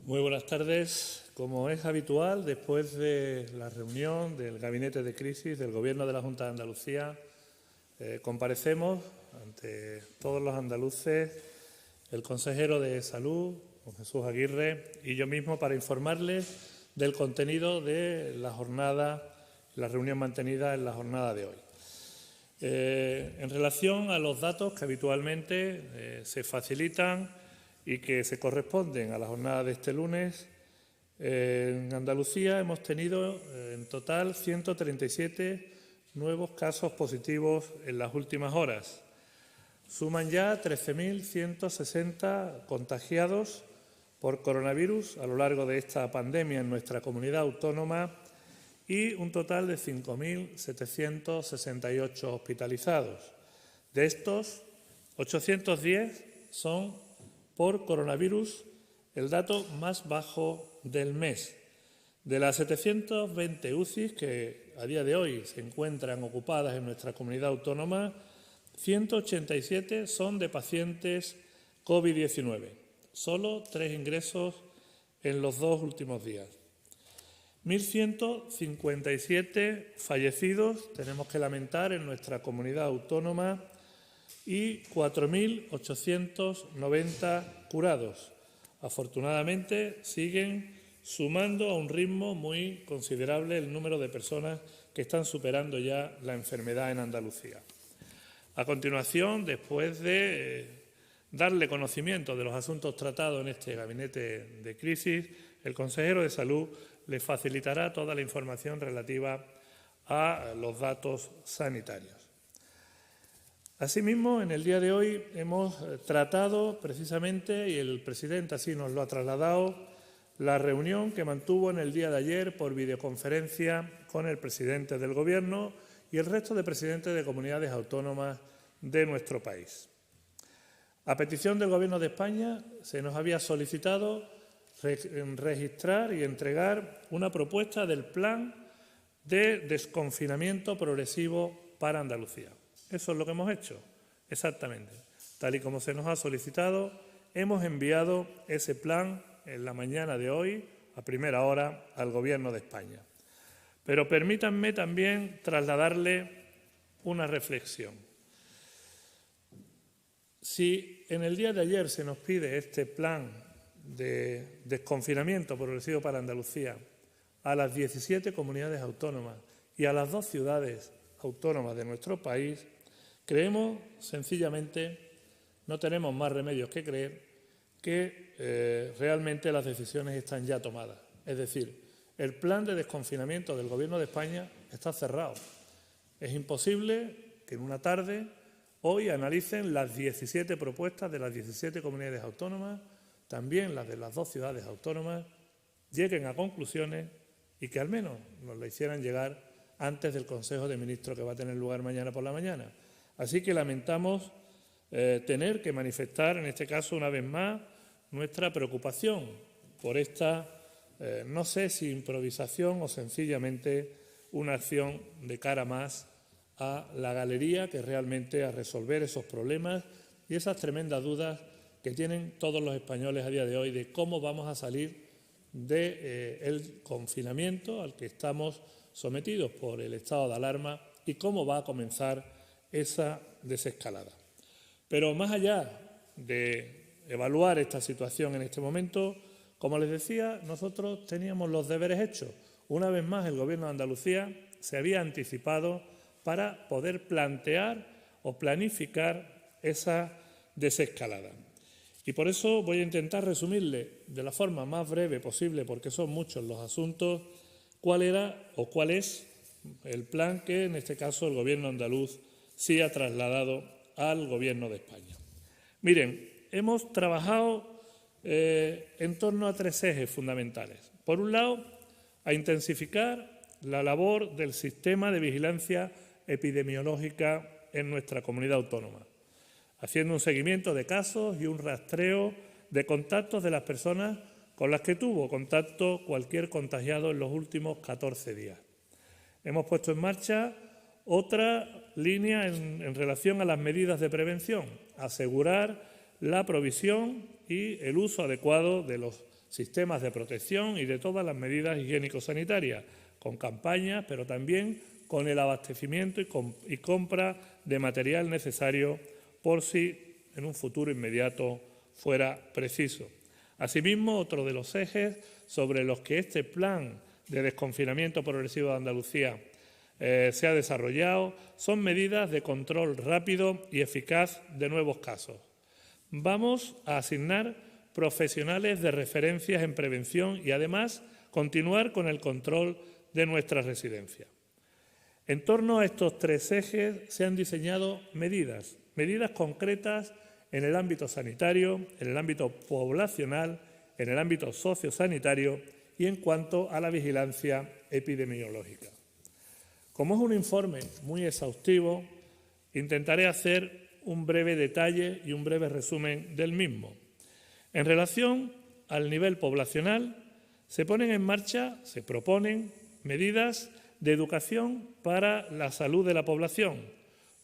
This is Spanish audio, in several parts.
Muy buenas tardes. Como es habitual, después de la reunión del Gabinete de Crisis del Gobierno de la Junta de Andalucía, comparecemos ante todos los andaluces, el consejero de Salud, don Jesús Aguirre, y yo mismo para informarles del contenido de la reunión mantenida en la jornada de hoy. En relación a los datos que habitualmente se facilitan y que se corresponden a la jornada de este lunes, en Andalucía hemos tenido en total 137 nuevos casos positivos en las últimas horas. Suman ya 13.160 contagiados por coronavirus a lo largo de esta pandemia en nuestra comunidad autónoma y un total de 5.768 hospitalizados. De estos, 810 son por coronavirus, el dato más bajo del mes. De las 720 UCIs que a día de hoy se encuentran ocupadas en nuestra comunidad autónoma, 187 son de pacientes COVID-19. Solo 3 ingresos en los 2 últimos días. 1.157 fallecidos tenemos que lamentar en nuestra comunidad autónoma y 4.890 curados. Afortunadamente, siguen sumando a un ritmo muy considerable el número de personas que están superando ya la enfermedad en Andalucía. A continuación, después de darle conocimiento de los asuntos tratados en este gabinete de crisis, el consejero de Salud le facilitará toda la información relativa a los datos sanitarios. Asimismo, en el día de hoy hemos tratado precisamente, y el presidente así nos lo ha trasladado, la reunión que mantuvo en el día de ayer por videoconferencia con el presidente del Gobierno y el resto de presidentes de comunidades autónomas de nuestro país. A petición del Gobierno de España se nos había solicitado registrar y entregar una propuesta del plan de desconfinamiento progresivo para Andalucía. Eso es lo que hemos hecho, exactamente. Tal y como se nos ha solicitado, hemos enviado ese plan en la mañana de hoy, a primera hora, al Gobierno de España. Pero permítanme también trasladarle una reflexión. Si en el día de ayer se nos pide este plan de desconfinamiento progresivo para Andalucía a las 17 comunidades autónomas y a las 2 ciudades autónomas de nuestro país, creemos, sencillamente, no tenemos más remedios que creer que realmente las decisiones están ya tomadas. Es decir, el plan de desconfinamiento del Gobierno de España está cerrado. Es imposible que en una tarde, hoy, analicen las 17 propuestas de las 17 comunidades autónomas, también las de las 2 ciudades autónomas, lleguen a conclusiones y que al menos nos la hicieran llegar antes del Consejo de Ministros que va a tener lugar mañana por la mañana. Así que lamentamos tener que manifestar, en este caso, una vez más, nuestra preocupación por esta, no sé si improvisación o sencillamente una acción de cara más a la galería que realmente a resolver esos problemas y esas tremendas dudas que tienen todos los españoles a día de hoy de cómo vamos a salir del confinamiento al que estamos sometidos por el estado de alarma y cómo va a comenzar esa desescalada. Pero más allá de evaluar esta situación en este momento, como les decía, nosotros teníamos los deberes hechos. Una vez más, el Gobierno de Andalucía se había anticipado para poder plantear o planificar esa desescalada. Y por eso voy a intentar resumirle de la forma más breve posible, porque son muchos los asuntos, cuál era o cuál es el plan que, en este caso, el Gobierno andaluz sí ha trasladado al Gobierno de España. Miren, hemos trabajado en torno a 3 ejes fundamentales. Por un lado, a intensificar la labor del sistema de vigilancia epidemiológica en nuestra comunidad autónoma, haciendo un seguimiento de casos y un rastreo de contactos de las personas con las que tuvo contacto cualquier contagiado en los últimos 14 días. Hemos puesto en marcha otra línea en relación a las medidas de prevención, asegurar la provisión y el uso adecuado de los sistemas de protección y de todas las medidas higiénico-sanitarias, con campañas, pero también con el abastecimiento y compra de material necesario por si en un futuro inmediato fuera preciso. Asimismo, otro de los ejes sobre los que este plan de desconfinamiento progresivo de Andalucía se ha desarrollado son medidas de control rápido y eficaz de nuevos casos. Vamos a asignar profesionales de referencias en prevención y, además, continuar con el control de nuestras residencias. En torno a estos tres ejes se han diseñado medidas concretas en el ámbito sanitario, en el ámbito poblacional, en el ámbito sociosanitario y en cuanto a la vigilancia epidemiológica. Como es un informe muy exhaustivo, intentaré hacer un breve detalle y un breve resumen del mismo. En relación al nivel poblacional, se proponen medidas de educación para la salud de la población,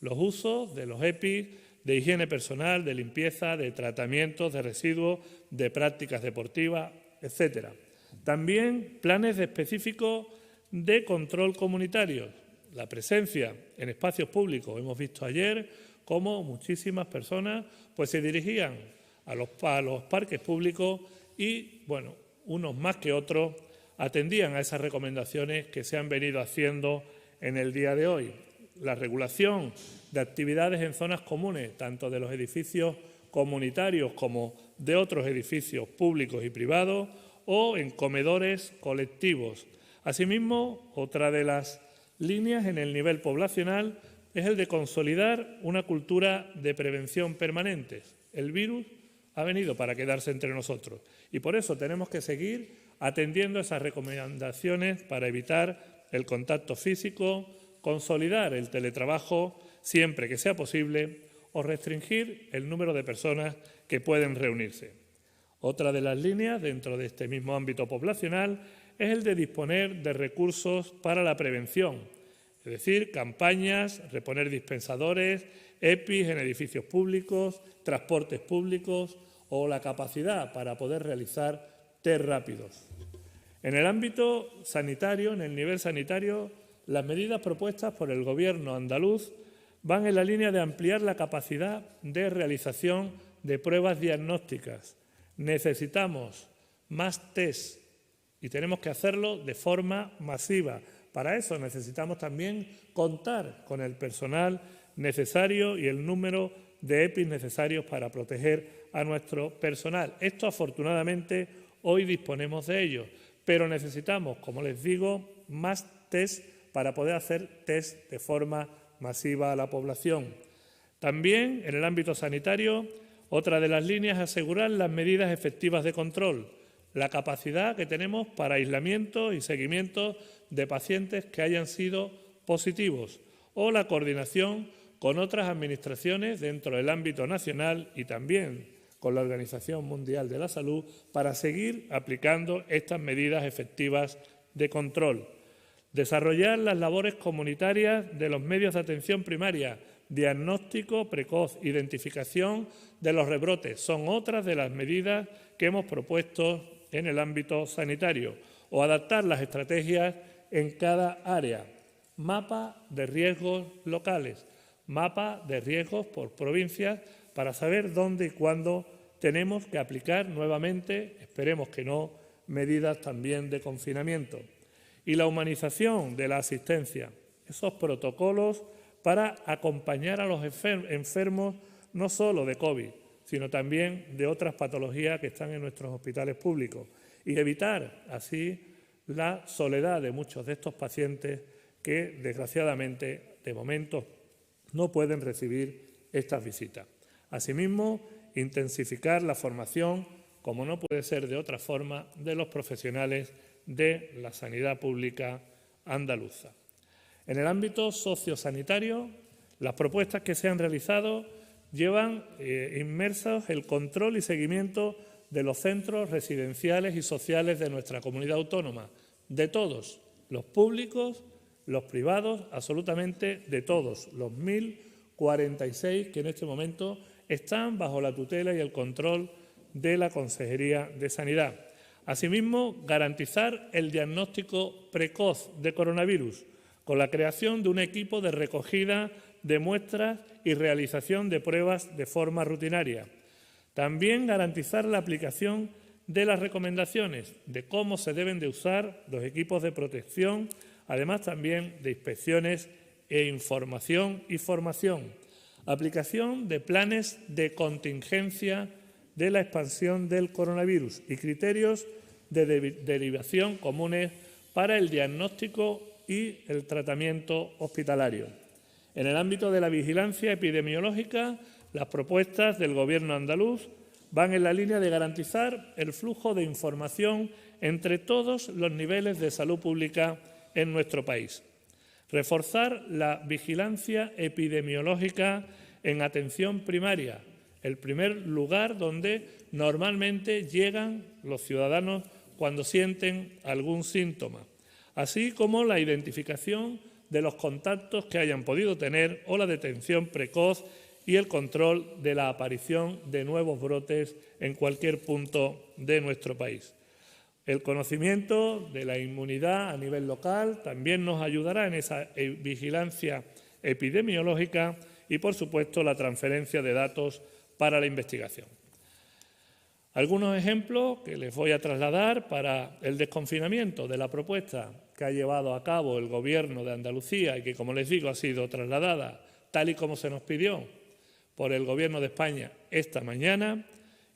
los usos de los EPIs, de higiene personal, de limpieza, de tratamientos de residuos, de prácticas deportivas, etc. También planes específicos de control comunitario, la presencia en espacios públicos. Hemos visto ayer cómo muchísimas personas se dirigían a los parques públicos y, unos más que otros, atendían a esas recomendaciones que se han venido haciendo en el día de hoy. La regulación de actividades en zonas comunes, tanto de los edificios comunitarios como de otros edificios públicos y privados, o en comedores colectivos. Asimismo, otra de las líneas en el nivel poblacional es el de consolidar una cultura de prevención permanente. El virus ha venido para quedarse entre nosotros y por eso tenemos que seguir atendiendo esas recomendaciones para evitar el contacto físico, consolidar el teletrabajo siempre que sea posible o restringir el número de personas que pueden reunirse. Otra de las líneas dentro de este mismo ámbito poblacional es el de disponer de recursos para la prevención, es decir, campañas, reponer dispensadores, EPIs en edificios públicos, transportes públicos o la capacidad para poder realizar test rápidos. En el ámbito sanitario, en el nivel sanitario, las medidas propuestas por el Gobierno andaluz van en la línea de ampliar la capacidad de realización de pruebas diagnósticas. Necesitamos más test y tenemos que hacerlo de forma masiva. Para eso necesitamos también contar con el personal necesario y el número de EPIs necesarios para proteger a nuestro personal. Esto, afortunadamente, hoy disponemos de ello, pero necesitamos, como les digo, más test para poder hacer test de forma masiva a la población. También, en el ámbito sanitario, otra de las líneas es asegurar las medidas efectivas de control, la capacidad que tenemos para aislamiento y seguimiento de pacientes que hayan sido positivos o la coordinación con otras administraciones dentro del ámbito nacional y también con la Organización Mundial de la Salud para seguir aplicando estas medidas efectivas de control. Desarrollar las labores comunitarias de los medios de atención primaria, diagnóstico precoz, identificación de los rebrotes. Son otras de las medidas que hemos propuesto en el ámbito sanitario. O adaptar las estrategias en cada área. Mapa de riesgos locales, mapa de riesgos por provincias para saber dónde y cuándo tenemos que aplicar nuevamente, esperemos que no, medidas también de confinamiento. Y la humanización de la asistencia, esos protocolos para acompañar a los enfermos no solo de COVID, sino también de otras patologías que están en nuestros hospitales públicos y evitar así la soledad de muchos de estos pacientes que, desgraciadamente, de momento no pueden recibir estas visitas. Asimismo, intensificar la formación, como no puede ser de otra forma, de los profesionales de la sanidad pública andaluza. En el ámbito sociosanitario, las propuestas que se han realizado llevan inmersos el control y seguimiento de los centros residenciales y sociales de nuestra comunidad autónoma, de todos, los públicos, los privados, absolutamente de todos, los 1.046 que en este momento están bajo la tutela y el control de la Consejería de Sanidad. Asimismo, garantizar el diagnóstico precoz de coronavirus con la creación de un equipo de recogida de muestras y realización de pruebas de forma rutinaria. También garantizar la aplicación de las recomendaciones de cómo se deben de usar los equipos de protección, además también de inspecciones e información y formación. Aplicación de planes de contingencia de la expansión del coronavirus y criterios de derivación comunes para el diagnóstico y el tratamiento hospitalario. En el ámbito de la vigilancia epidemiológica, las propuestas del Gobierno andaluz van en la línea de garantizar el flujo de información entre todos los niveles de salud pública en nuestro país. Reforzar la vigilancia epidemiológica en atención primaria, el primer lugar donde normalmente llegan los ciudadanos cuando sienten algún síntoma, así como la identificación de los contactos que hayan podido tener o la detención precoz y el control de la aparición de nuevos brotes en cualquier punto de nuestro país. El conocimiento de la inmunidad a nivel local también nos ayudará en esa vigilancia epidemiológica y, por supuesto, la transferencia de datos para la investigación. Algunos ejemplos que les voy a trasladar para el desconfinamiento de la propuesta que ha llevado a cabo el Gobierno de Andalucía y que, como les digo, ha sido trasladada tal y como se nos pidió por el Gobierno de España esta mañana,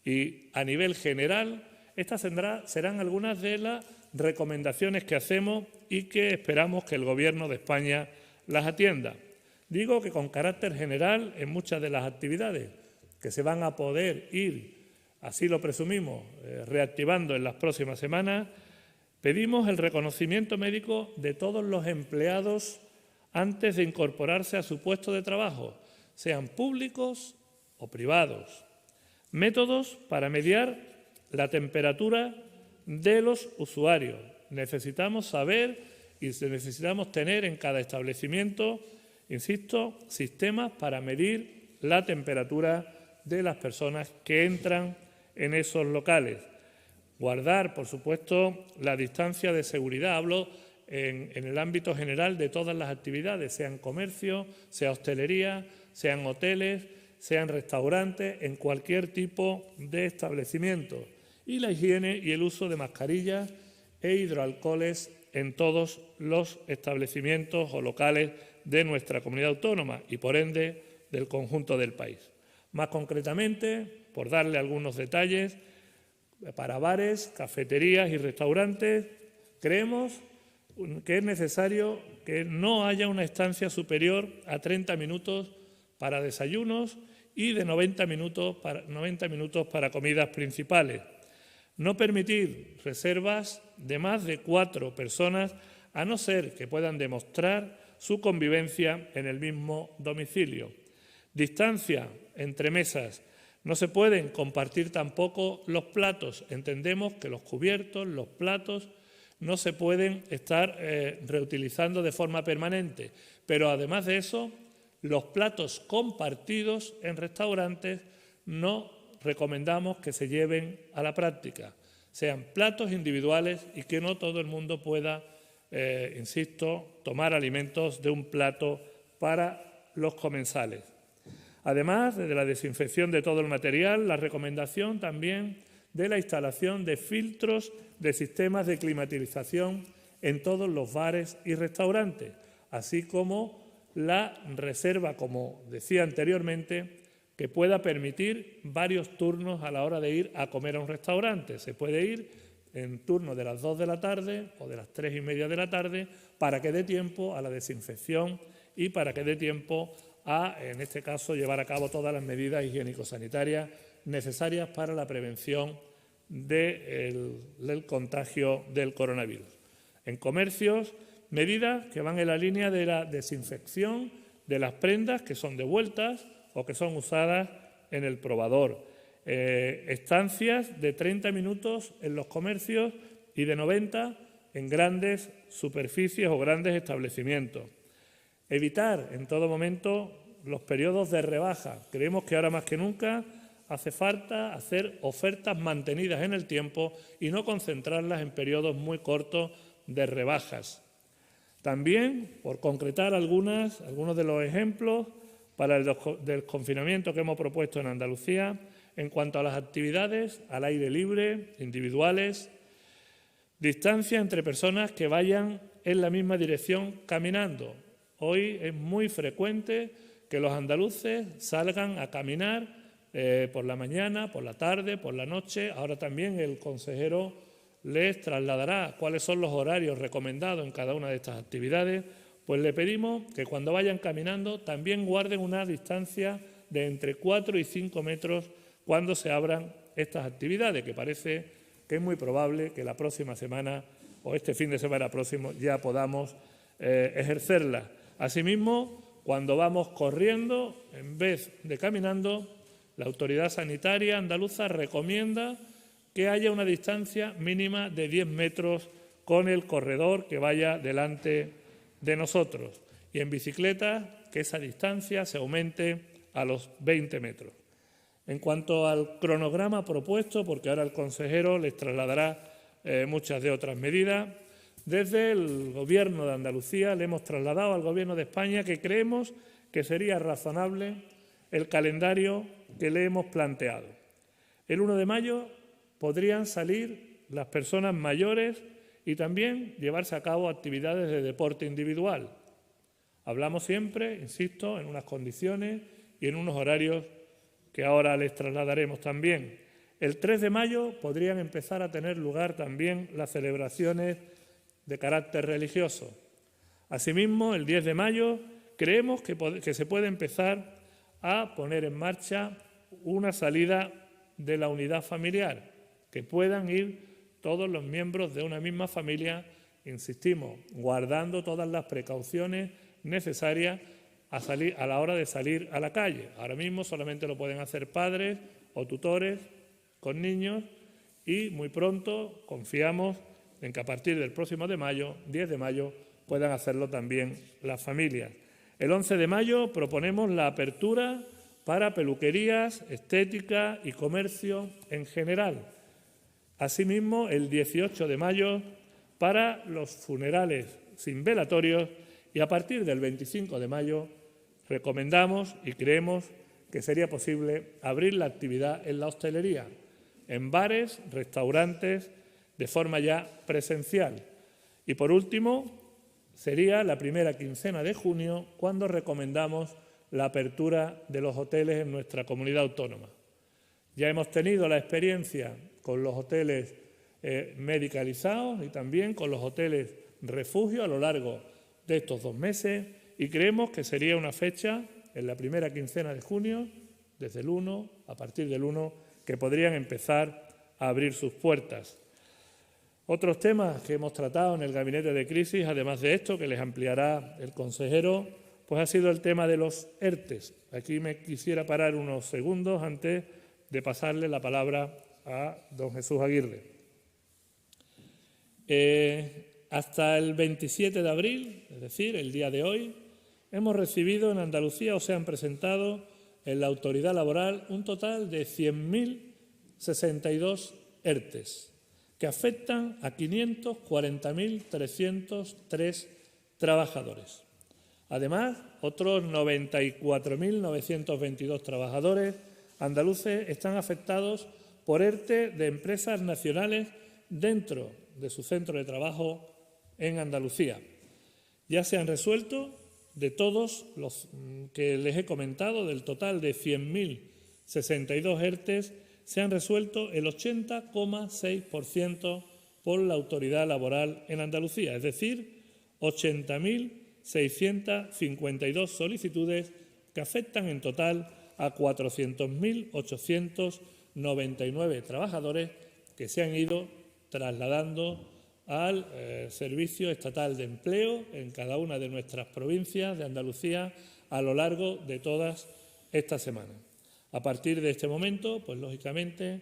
y a nivel general estas serán algunas de las recomendaciones que hacemos y que esperamos que el Gobierno de España las atienda. Digo que con carácter general en muchas de las actividades que se van a poder ir, así lo presumimos, reactivando en las próximas semanas, pedimos el reconocimiento médico de todos los empleados antes de incorporarse a su puesto de trabajo, sean públicos o privados. Métodos para mediar la temperatura de los usuarios. Necesitamos saber y necesitamos tener en cada establecimiento, insisto, sistemas para medir la temperatura de las personas que entran en esos locales. Guardar, por supuesto, la distancia de seguridad. Hablo en el ámbito general de todas las actividades, sean comercio, sea hostelería, sean hoteles, sean restaurantes, en cualquier tipo de establecimiento. Y la higiene y el uso de mascarillas e hidroalcoholes en todos los establecimientos o locales de nuestra comunidad autónoma y, por ende, del conjunto del país. Más concretamente, por darle algunos detalles, para bares, cafeterías y restaurantes, creemos que es necesario que no haya una estancia superior a 30 minutos para desayunos y de 90 minutos para comidas principales. No permitir reservas de más de 4 personas, a no ser que puedan demostrar su convivencia en el mismo domicilio. Distancia entre mesas. No se pueden compartir tampoco los platos. Entendemos que los cubiertos, los platos, no se pueden estar reutilizando de forma permanente. Pero además de eso, los platos compartidos en restaurantes no recomendamos que se lleven a la práctica. Sean platos individuales y que no todo el mundo pueda, insisto, tomar alimentos de un plato para los comensales. Además de la desinfección de todo el material, la recomendación también de la instalación de filtros de sistemas de climatización en todos los bares y restaurantes, así como la reserva, como decía anteriormente, que pueda permitir varios turnos a la hora de ir a comer a un restaurante. Se puede ir en turno de las 2 de la tarde o de las 3:30 de la tarde para que dé tiempo a la desinfección y para que dé tiempo a, en este caso, llevar a cabo todas las medidas higiénico-sanitarias necesarias para la prevención del contagio del coronavirus. En comercios, medidas que van en la línea de la desinfección de las prendas que son devueltas o que son usadas en el probador. Estancias de 30 minutos en los comercios y de 90 en grandes superficies o grandes establecimientos. Evitar en todo momento los periodos de rebaja. Creemos que ahora más que nunca hace falta hacer ofertas mantenidas en el tiempo y no concentrarlas en periodos muy cortos de rebajas. También, por concretar algunos de los ejemplos para el desconfinamiento que hemos propuesto en Andalucía, en cuanto a las actividades al aire libre, individuales, distancia entre personas que vayan en la misma dirección caminando. Hoy es muy frecuente que los andaluces salgan a caminar por la mañana, por la tarde, por la noche. Ahora también el consejero les trasladará cuáles son los horarios recomendados en cada una de estas actividades. Pues le pedimos que cuando vayan caminando también guarden una distancia de entre 4 y 5 metros cuando se abran estas actividades, que parece que es muy probable que la próxima semana o este fin de semana próximo ya podamos ejercerlas. Asimismo, cuando vamos corriendo, en vez de caminando, la autoridad sanitaria andaluza recomienda que haya una distancia mínima de 10 metros con el corredor que vaya delante de nosotros. Y en bicicleta, que esa distancia se aumente a los 20 metros. En cuanto al cronograma propuesto, porque ahora el consejero les trasladará muchas de otras medidas, desde el Gobierno de Andalucía le hemos trasladado al Gobierno de España que creemos que sería razonable el calendario que le hemos planteado. El 1 de mayo podrían salir las personas mayores y también llevarse a cabo actividades de deporte individual. Hablamos siempre, insisto, en unas condiciones y en unos horarios que ahora les trasladaremos también. El 3 de mayo podrían empezar a tener lugar también las celebraciones de carácter religioso. Asimismo, el 10 de mayo creemos que se puede empezar a poner en marcha una salida de la unidad familiar, que puedan ir todos los miembros de una misma familia, insistimos, guardando todas las precauciones necesarias a la hora de salir a la calle. Ahora mismo solamente lo pueden hacer padres o tutores con niños y muy pronto confiamos en que a partir del próximo 10 de mayo, puedan hacerlo también las familias. El 11 de mayo proponemos la apertura para peluquerías, estética y comercio en general. Asimismo, el 18 de mayo para los funerales sin velatorios y a partir del 25 de mayo recomendamos y creemos que sería posible abrir la actividad en la hostelería, en bares, restaurantes, de forma ya presencial. Y por último, sería la primera quincena de junio cuando recomendamos la apertura de los hoteles en nuestra comunidad autónoma. Ya hemos tenido la experiencia con los hoteles medicalizados y también con los hoteles refugio a lo largo de estos 2 meses y creemos que sería una fecha en la primera quincena de junio, desde el 1, a partir del 1, que podrían empezar a abrir sus puertas. Otros temas que hemos tratado en el gabinete de crisis, además de esto, que les ampliará el consejero, pues ha sido el tema de los ERTEs. Aquí me quisiera parar unos segundos antes de pasarle la palabra a don Jesús Aguirre. Hasta el 27 de abril, es decir, el día de hoy, hemos recibido en Andalucía o se han presentado en la autoridad laboral un total de 100.062 ERTEs, que afectan a 540.303 trabajadores. Además, otros 94.922 trabajadores andaluces están afectados por ERTE de empresas nacionales dentro de su centro de trabajo en Andalucía. Ya se han resuelto de todos los que les he comentado, del total de 100.062 ERTEs, se han resuelto el 80,6% por la autoridad laboral en Andalucía, es decir, 80.652 solicitudes que afectan en total a 400.899 trabajadores que se han ido trasladando al Servicio Estatal de Empleo en cada una de nuestras provincias de Andalucía a lo largo de todas estas semanas. A partir de este momento, pues lógicamente,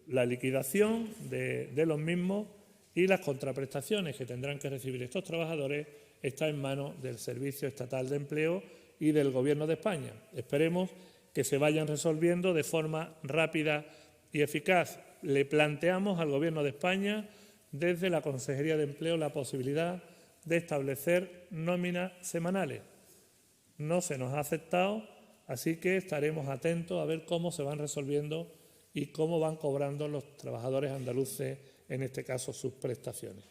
la liquidación de los mismos y las contraprestaciones que tendrán que recibir estos trabajadores está en manos del Servicio Estatal de Empleo y del Gobierno de España. Esperemos que se vayan resolviendo de forma rápida y eficaz. Le planteamos al Gobierno de España, desde la Consejería de Empleo, la posibilidad de establecer nóminas semanales. No se nos ha aceptado, así que estaremos atentos a ver cómo se van resolviendo y cómo van cobrando los trabajadores andaluces, en este caso, sus prestaciones.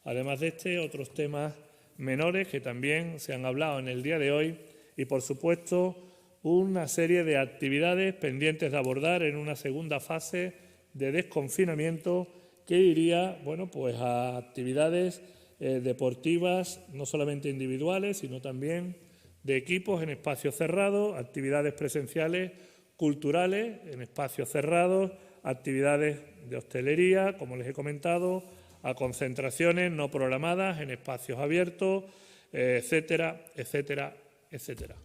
Además de otros temas menores que también se han hablado en el día de hoy y, por supuesto, una serie de actividades pendientes de abordar en una segunda fase de desconfinamiento que iría, bueno, pues a actividades deportivas, no solamente individuales, sino también de equipos en espacios cerrados, actividades presenciales, culturales en espacios cerrados, actividades de hostelería, como les he comentado, a concentraciones no programadas en espacios abiertos, etcétera, etcétera, etcétera.